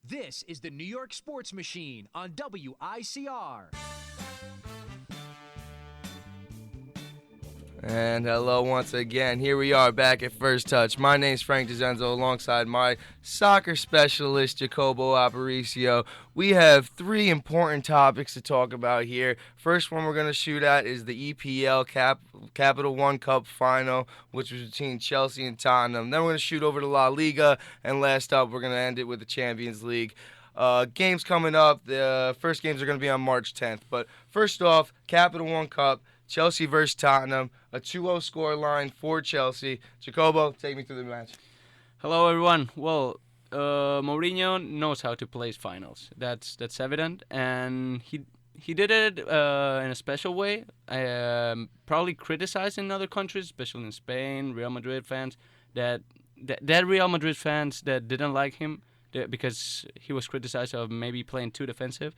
This is the New York Sports Machine on WICR. And hello once again. Here we are back at First Touch. My name's Frank DiZenzo alongside my soccer specialist, Jacobo Aparicio. We have three important topics to talk about here. First one we're going to shoot at is the EPL Capital One Cup final, which was between Chelsea and Tottenham. Then we're going to shoot over to La Liga. And last up, we're going to end it with the Champions League. Games coming up. The first games are going to be on March 10th. But first off, Capital One Cup. Chelsea versus Tottenham, a 2-0 score line for Chelsea. Jacobo, take me through the match. Hello, everyone. Well, Mourinho knows how to play finals. That's evident, and he did it in a special way. Probably criticized in other countries, especially in Spain, Real Madrid fans that Real Madrid fans that didn't like him because he was criticized of maybe playing too defensive.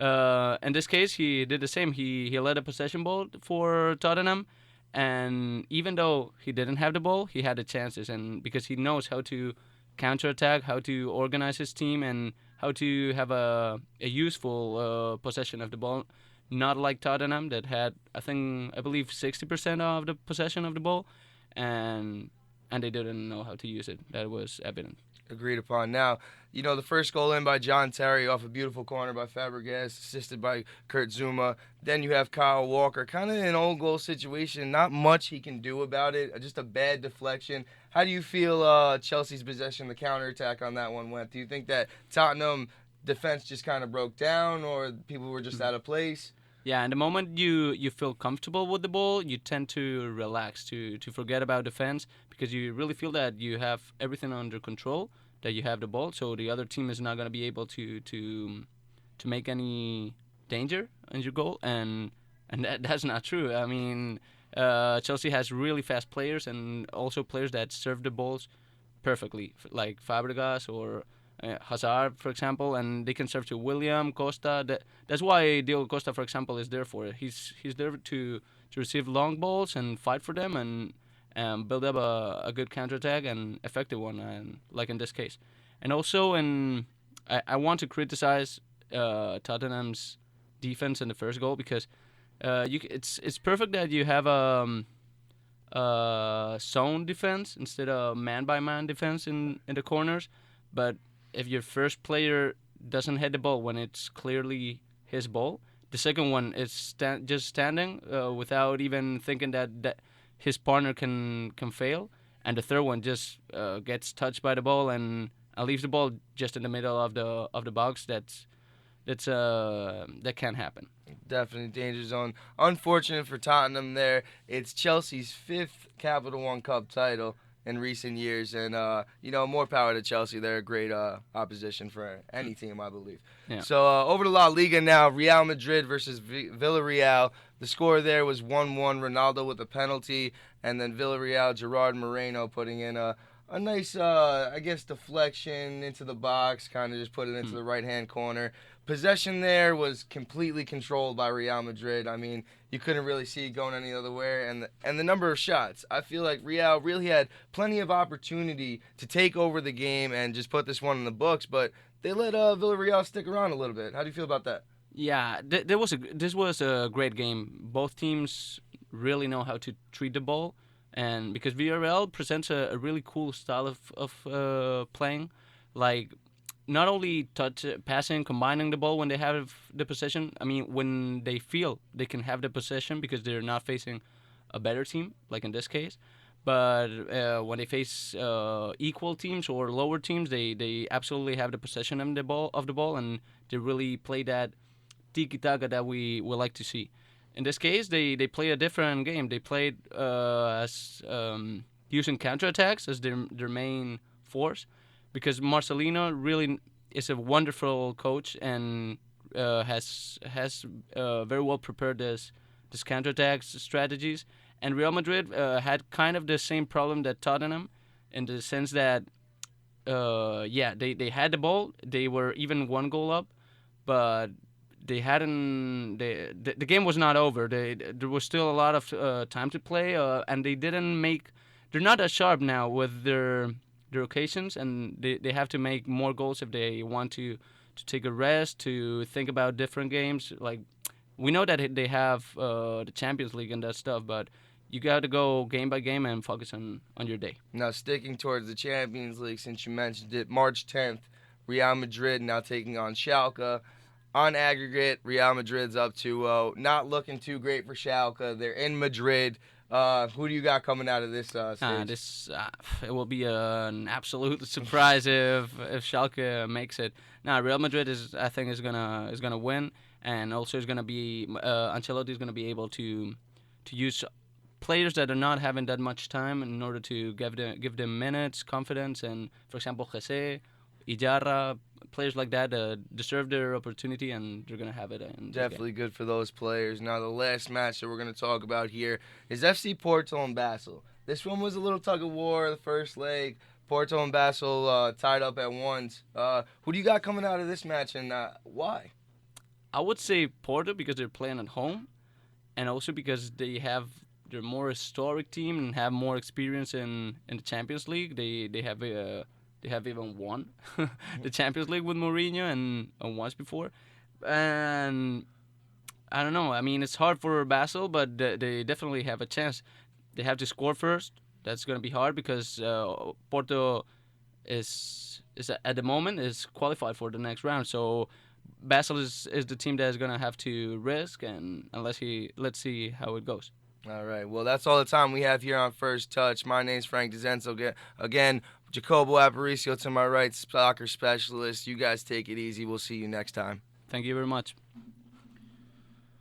In this case, he did the same. He led a possession ball for Tottenham, and even though he didn't have the ball, he had the chances, and because he knows how to counterattack, how to organize his team, and how to have a useful possession of the ball. Not like Tottenham that had, I believe 60% of the possession of the ball, and they didn't know how to use it. That was evident. Agreed upon. Now, the first goal in by John Terry off a beautiful corner by Fabregas, assisted by Kurt Zouma. Then you have Kyle Walker, kind of in an own goal situation. Not much he can do about it, just a bad deflection. How do you feel Chelsea's possession, the counterattack on that one went? Do you think that Tottenham defense just kind of broke down, or people were just out of place? Yeah, and the moment you feel comfortable with the ball, you tend to relax, to forget about defense, because you really feel that you have everything under control, that you have the ball, so the other team is not going to be able to make any danger in your goal, and that's not true. I mean, Chelsea has really fast players and also players that serve the balls perfectly, like Fabregas or Hazard, for example, and they can serve to William, Costa. That's why Diego Costa, for example, is there for it. He's there to receive long balls and fight for them and build up a good counterattack and effective one, and like in this case. And also, I want to criticize Tottenham's defense in the first goal because it's perfect that you have zone defense instead of man-by-man defense in the corners, but if your first player doesn't hit the ball when it's clearly his ball, the second one is just standing without even thinking that his partner can fail, and the third one just gets touched by the ball and leaves the ball just in the middle of the box. That can't happen. Definitely danger zone. Unfortunate for Tottenham there. It's Chelsea's 5th Capital One Cup title in recent years, and more power to Chelsea. They're a great opposition for any team, I believe. Yeah. So over to La Liga now. Real Madrid versus Villarreal. The score there was 1-1. Ronaldo with a penalty, and then Villarreal, Gerard Moreno putting in a nice, deflection into the box, kind of just put it into the right-hand corner. Possession there was completely controlled by Real Madrid. I mean, you couldn't really see it going any other way. And the number of shots, I feel like Real really had plenty of opportunity to take over the game and just put this one in the books, but they let Villarreal stick around a little bit. How do you feel about that? Yeah, this was a great game. Both teams really know how to treat the ball, and because Villarreal presents a really cool style of playing, like not only passing, combining the ball when they have the possession. I mean, when they feel they can have the possession because they're not facing a better team, like in this case. But when they face equal teams or lower teams, they absolutely have the possession of the ball, and they really play that tiki-taka that we like to see. In this case, they play a different game. They played as using counterattacks as their main force, because Marcelino really is a wonderful coach and has very well prepared this counterattack strategies. And Real Madrid had kind of the same problem that Tottenham, in the sense that they had the ball, they were even one goal up, but they hadn't. The game was not over. There was still a lot of time to play, and they didn't make. They're not as sharp now with their their occasions, and they have to make more goals if they want to take a rest, to think about different games. Like, we know that they have the Champions League and that stuff, but you got to go game by game and focus on your day. Now, sticking towards the Champions League, since you mentioned it, March 10th, Real Madrid now taking on Schalke. On aggregate, Real Madrid's up 2-0. Not looking too great for Schalke. They're in Madrid. Who do you got coming out of this stage? It will be an absolute surprise if Schalke makes it. Now, Real Madrid I think is gonna win, and also is gonna be Ancelotti is gonna be able to use players that are not having that much time in order to give them minutes, confidence, and for example, Jesse, Ijarra, players like that deserve their opportunity, and they're gonna have it. Definitely good for those players. Now, the last match that we're going to talk about here is FC Porto and Basel. This one was a little tug of war, the first leg. Porto and Basel tied up at once. Who do you got coming out of this match, and why? I would say Porto because they're playing at home, and also because they're more historic team and have more experience in the Champions League. They have even won the Champions League with Mourinho and once before. And I don't know. I mean, it's hard for Basel, but they definitely have a chance. They have to score first. That's going to be hard because Porto is at the moment is qualified for the next round. So Basel is the team that is going to have to risk, and let's see how it goes. All right. Well, that's all the time we have here on First Touch. My name's Frank DiZenzo. Again, Jacobo Aparicio to my right, soccer specialist. You guys take it easy. We'll see you next time. Thank you very much.